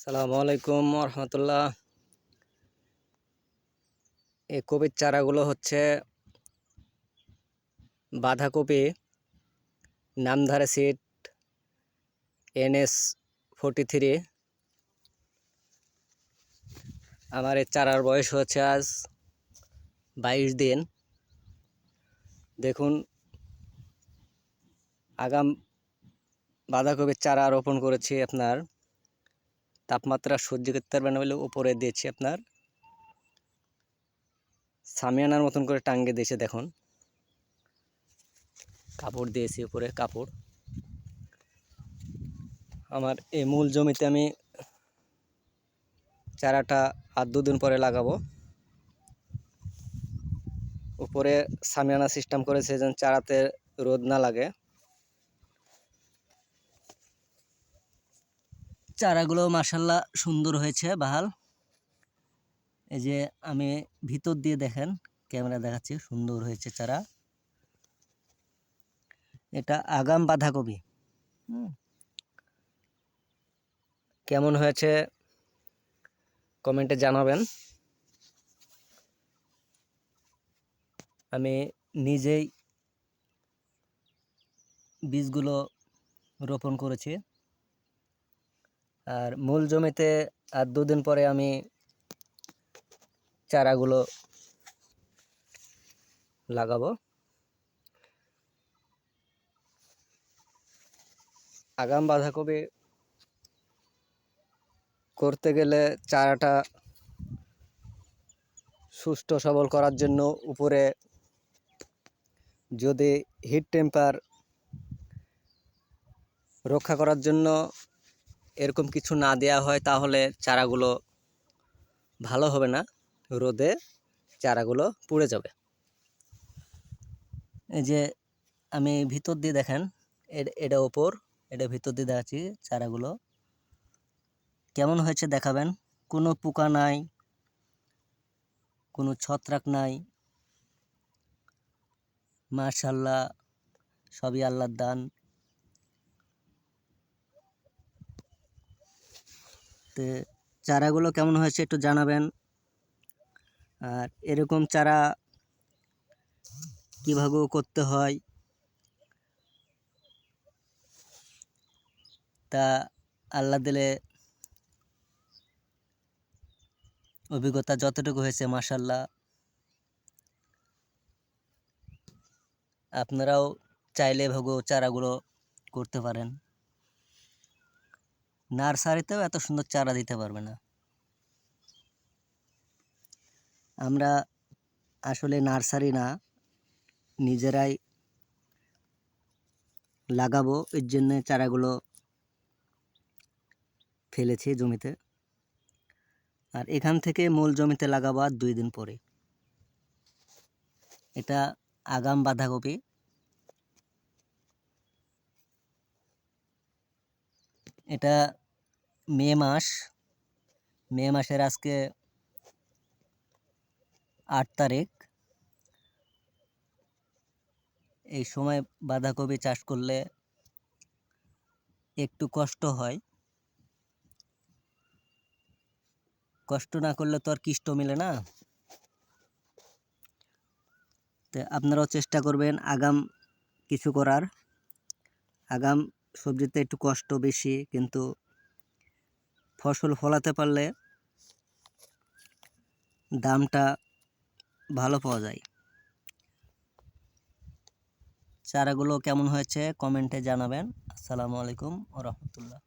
আসসালামু আলাইকুম রহমতুল্লাহ। এই কপির চারাগুলো হচ্ছে বাঁধাকপি, নামধারা সিড NS43। আমার এই চারার বয়স হচ্ছে আজ 22 দিন। দেখুন, আগাম বাঁধাকপির চারা রোপণ করেছি। আপনার তাপমাত্রা সহ্য করতে পারবে না বলে উপরে দিয়েছি, আপনার সামিয়ানার মতন করে টাঙ্গে দিয়েছে। দেখুন, কাপড় দিয়েছি উপরে কাপড়। আমার এই মূল জমিতে আমি চারাটা আর 2 দিন পরে লাগাবো। উপরে সামিয়ানা সিস্টেম করেছে যেন চারাতে রোদ না লাগে। চারাগুলো মাশাআল্লাহ সুন্দর হয়েছে, বাহাল। এই যে আমি ভিতর দিয়ে দেখেন, ক্যামেরা দেখাচ্ছি, সুন্দর হয়েছে চারা। এটা আগাম বাঁধাকপি। কেমন হয়েছে কমেন্টে জানাবেন। আমি নিজেই বীজগুলো রোপণ করেছি। আর মূল জমিতে আর 2 দিন পরে আমি চারাগুলো লাগাবো। আগাম বাঁধাকপি করতে গেলে চারাটা সুস্থ সবল করার জন্য উপরে যদি হিট টেম্পার রক্ষা করার জন্য এরকম কিছু না দেওয়া হয়, তাহলে চারাগুলো ভালো হবে না, রোদে চারাগুলো পুড়ে যাবে। এই যে আমি ভিতর দিয়ে দেখেন, এটা ওপর, এটা ভিতর দিয়ে দেখাচ্ছি। চারাগুলো কেমন হয়েছে দেখাবেন। কোনো পোকা নাই, কোনো ছত্রাক নাই, মাশাআল্লাহ, সবই আল্লাহর দান। তো চারাগুলো কেমন হয়েছে একটু জানাবেন। আর এরকম চারা কীভাবে করতে হয় তা আল্লাহ দিলে অভিজ্ঞতা যতটুকু হয়েছে, মাশাআল্লাহ, আপনারাও চাইলে এভাবে চারাগুলো করতে পারেন। নার্সারিতেও এত সুন্দর চারা দিতে পারবে না। আমরা আসলে নার্সারি না, নিজেরাই লাগাবো, এর জন্য চারাগুলো ফেলেছি জমিতে। আর এখান থেকে মূল জমিতে লাগাবো আর 2 দিন পরে। এটা আগাম বাঁধাকপি। এটা মে মাসের আজকে 8 তারিখ। এই সময় বাঁধাকপি চাষ করলে একটু কষ্ট হয়, কষ্ট না করলে তো আর কৃষ্ট মেলে না। তো আপনারাও চেষ্টা করবেন আগাম কিছু করার। আগাম সবজিতে একটু কষ্ট বেশি, কিন্তু ফসল ফলাতে পারলে দামটা ভালো পাওয়া যায়। চারাগুলো কেমন হয়েছে কমেন্টে জানাবেন। আসসালামু আলাইকুম ওয়া রাহমাতুল্লাহ।